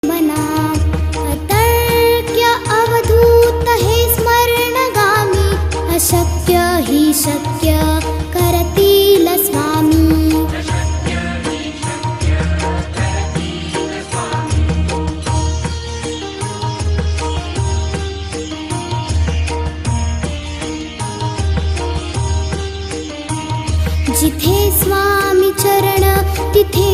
मना. अतर्क्य अवधूत हे स्मरणगामी, अशक्य हि शक्य करतील स्वामी. जिथे स्वामी चरण तिथे